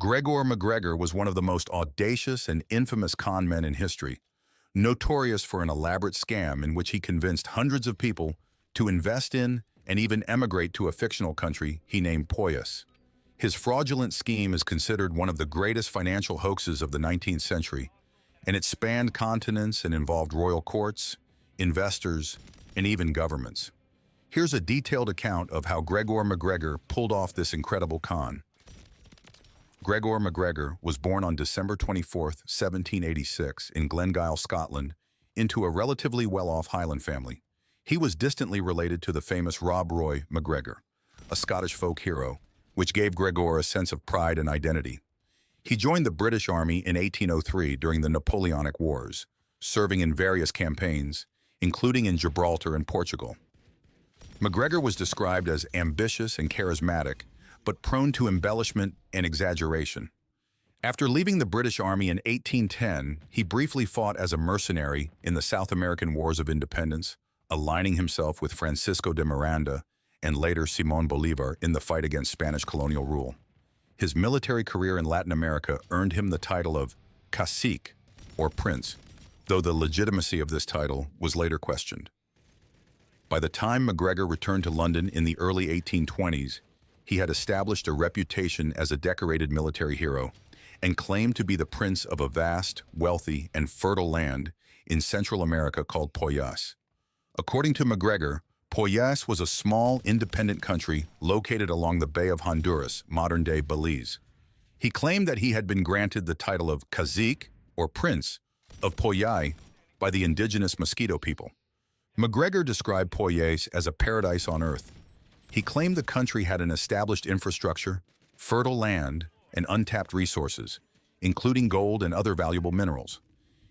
Gregor MacGregor was one of the most audacious and infamous con men in history, notorious for an elaborate scam in which he convinced hundreds of people to invest in and even emigrate to a fictional country he named Poyais. His fraudulent scheme is considered one of the greatest financial hoaxes of the 19th century, and it spanned continents and involved royal courts, investors, and even governments. Here's a detailed account of how Gregor MacGregor pulled off this incredible con. Gregor MacGregor was born on December 24, 1786, in Glengyle, Scotland, into a relatively well-off Highland family. He was distantly related to the famous Rob Roy MacGregor, a Scottish folk hero, which gave Gregor a sense of pride and identity. He joined the British Army in 1803 during the Napoleonic Wars, serving in various campaigns, including in Gibraltar and Portugal. MacGregor was described as ambitious and charismatic, but prone to embellishment and exaggeration. After leaving the British Army in 1810, he briefly fought as a mercenary in the South American Wars of Independence, aligning himself with Francisco de Miranda and later Simón Bolívar in the fight against Spanish colonial rule. His military career in Latin America earned him the title of cacique, or prince, though the legitimacy of this title was later questioned. By the time MacGregor returned to London in the early 1820s, he had established a reputation as a decorated military hero and claimed to be the prince of a vast, wealthy, and fertile land in Central America called Poyais. According to MacGregor, Poyais was a small, independent country located along the Bay of Honduras, modern-day Belize. He claimed that he had been granted the title of cacique, or prince, of Poyais by the indigenous Mosquito people. MacGregor described Poyais as a paradise on earth. He claimed the country had an established infrastructure, fertile land, and untapped resources, including gold and other valuable minerals.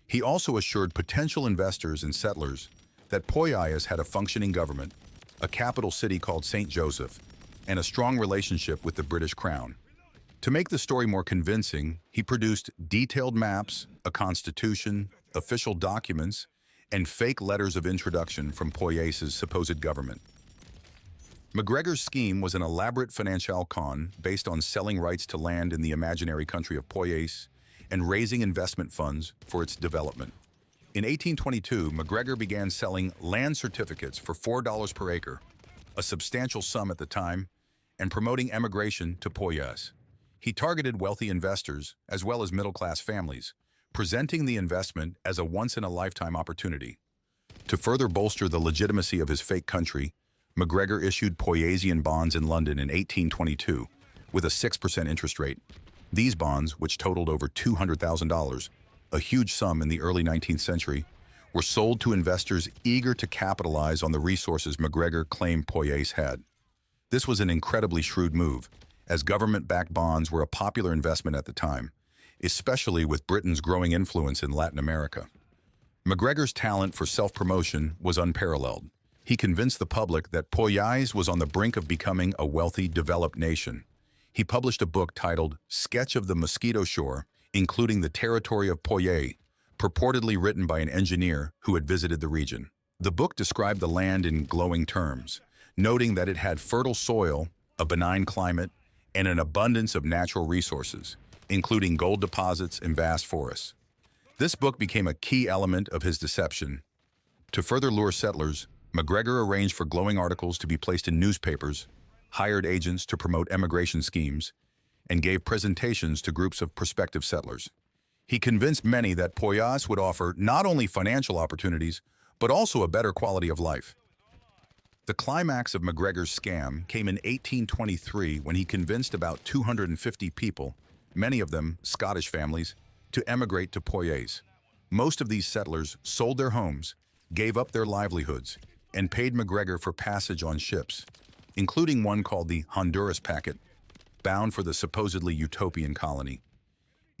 He also assured potential investors and settlers that Poyais had a functioning government, a capital city called St. Joseph, and a strong relationship with the British Crown. To make the story more convincing, he produced detailed maps, a constitution, official documents, and fake letters of introduction from Poyais' supposed government. MacGregor's scheme was an elaborate financial con based on selling rights to land in the imaginary country of Poyais and raising investment funds for its development. In 1822, MacGregor began selling land certificates for $4 per acre, a substantial sum at the time, and promoting emigration to Poyais. He targeted wealthy investors as well as middle-class families, presenting the investment as a once-in-a-lifetime opportunity. To further bolster the legitimacy of his fake country, MacGregor issued Poyaisian bonds in London in 1822 with a 6% interest rate. These bonds, which totaled over $200,000, a huge sum in the early 19th century, were sold to investors eager to capitalize on the resources MacGregor claimed Poyais had. This was an incredibly shrewd move, as government-backed bonds were a popular investment at the time, especially with Britain's growing influence in Latin America. MacGregor's talent for self-promotion was unparalleled. He convinced the public that Poyais was on the brink of becoming a wealthy, developed nation. He published a book titled Sketch of the Mosquito Shore, including the territory of Poyais, purportedly written by an engineer who had visited the region. The book described the land in glowing terms, noting that it had fertile soil, a benign climate, and an abundance of natural resources, including gold deposits and vast forests. This book became a key element of his deception. To further lure settlers, MacGregor arranged for glowing articles to be placed in newspapers, hired agents to promote emigration schemes, and gave presentations to groups of prospective settlers. He convinced many that Poyais would offer not only financial opportunities, but also a better quality of life. The climax of MacGregor's scam came in 1823 when he convinced about 250 people, many of them Scottish families, to emigrate to Poyais. Most of these settlers sold their homes, gave up their livelihoods, and paid MacGregor for passage on ships, including one called the Honduras Packet, bound for the supposedly utopian colony.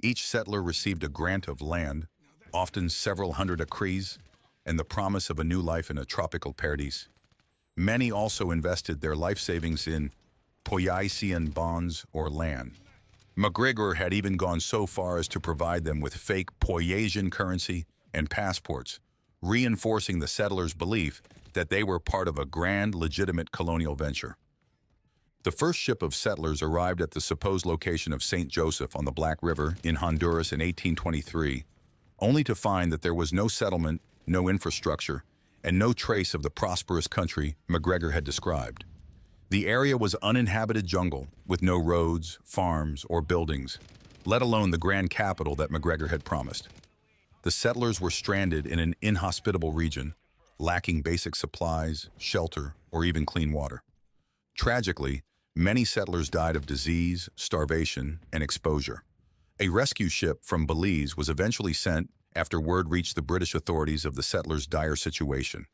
Each settler received a grant of land, often several hundred acres, and the promise of a new life in a tropical paradise. Many also invested their life savings in Poyaisian bonds or land. MacGregor had even gone so far as to provide them with fake Poyaisian currency and passports, reinforcing the settlers' belief that they were part of a grand, legitimate colonial venture. The first ship of settlers arrived at the supposed location of St. Joseph on the Black River in Honduras in 1823, only to find that there was no settlement, no infrastructure, and no trace of the prosperous country MacGregor had described. The area was uninhabited jungle, with no roads, farms, or buildings, let alone the grand capital that MacGregor had promised. The settlers were stranded in an inhospitable region, lacking basic supplies, shelter, or even clean water. Tragically, many settlers died of disease, starvation, and exposure. A rescue ship from Belize was eventually sent after word reached the British authorities of the settlers' dire situation.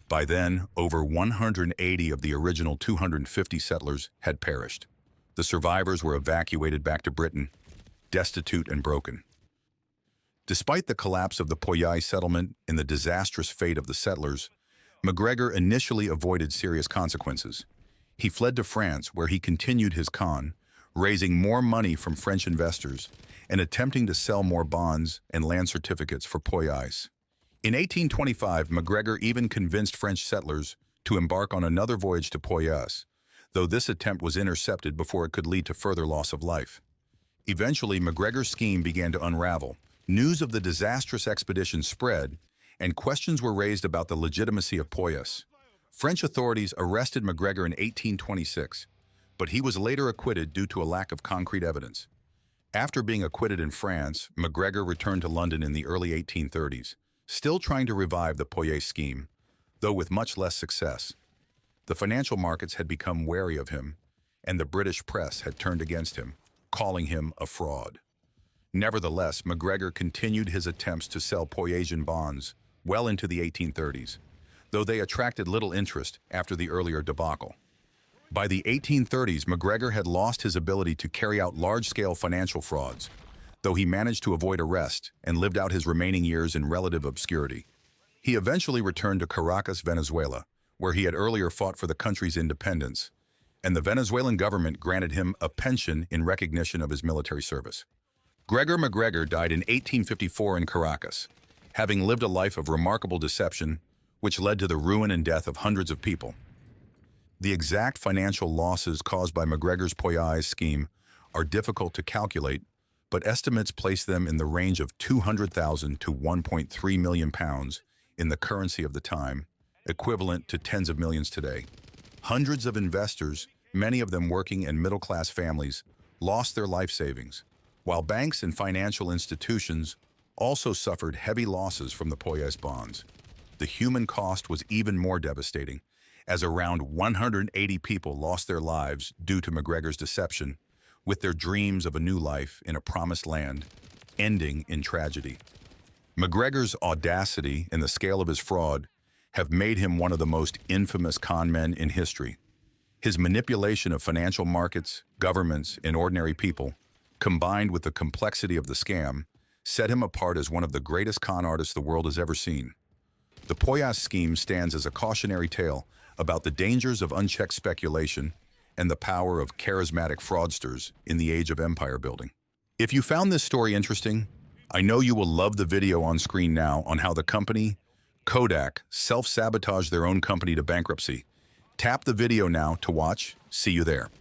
By then, over 180 of the original 250 settlers had perished. The survivors were evacuated back to Britain, destitute and broken. Despite the collapse of the Poyais settlement and the disastrous fate of the settlers, MacGregor initially avoided serious consequences. He fled to France, where he continued his con, raising more money from French investors and attempting to sell more bonds and land certificates for Poyais. In 1825, MacGregor even convinced French settlers to embark on another voyage to Poyais, though this attempt was intercepted before it could lead to further loss of life. Eventually, MacGregor's scheme began to unravel. News of the disastrous expedition spread, and questions were raised about the legitimacy of Poyais. French authorities arrested MacGregor in 1826, but he was later acquitted due to a lack of concrete evidence. After being acquitted in France, MacGregor returned to London in the early 1830s, still trying to revive the Poyais scheme, though with much less success. The financial markets had become wary of him, and the British press had turned against him, calling him a fraud. Nevertheless, MacGregor continued his attempts to sell Poyaisian bonds well into the 1830s, though they attracted little interest after the earlier debacle. By the 1830s, MacGregor had lost his ability to carry out large-scale financial frauds, though he managed to avoid arrest and lived out his remaining years in relative obscurity. He eventually returned to Caracas, Venezuela, where he had earlier fought for the country's independence, and the Venezuelan government granted him a pension in recognition of his military service. Gregor MacGregor died in 1854 in Caracas, having lived a life of remarkable deception, which led to the ruin and death of hundreds of people. The exact financial losses caused by MacGregor's Poyais scheme are difficult to calculate, but estimates place them in the range of 200,000 to 1.3 million pounds in the currency of the time, equivalent to tens of millions today. Hundreds of investors, many of them working in middle-class families, lost their life savings, while banks and financial institutions also suffered heavy losses from the Poyais bonds. The human cost was even more devastating, as around 180 people lost their lives due to MacGregor's deception, with their dreams of a new life in a promised land ending in tragedy. MacGregor's audacity and the scale of his fraud have made him one of the most infamous con men in history. His manipulation of financial markets, governments, and ordinary people, combined with the complexity of the scam, set him apart as one of the greatest con artists the world has ever seen. The Poyais scheme stands as a cautionary tale about the dangers of unchecked speculation and the power of charismatic fraudsters in the age of empire building. If you found this story interesting, I know you will love the video on screen now on how the company, Kodak, self-sabotaged their own company to bankruptcy. Tap the video now to watch. See you there.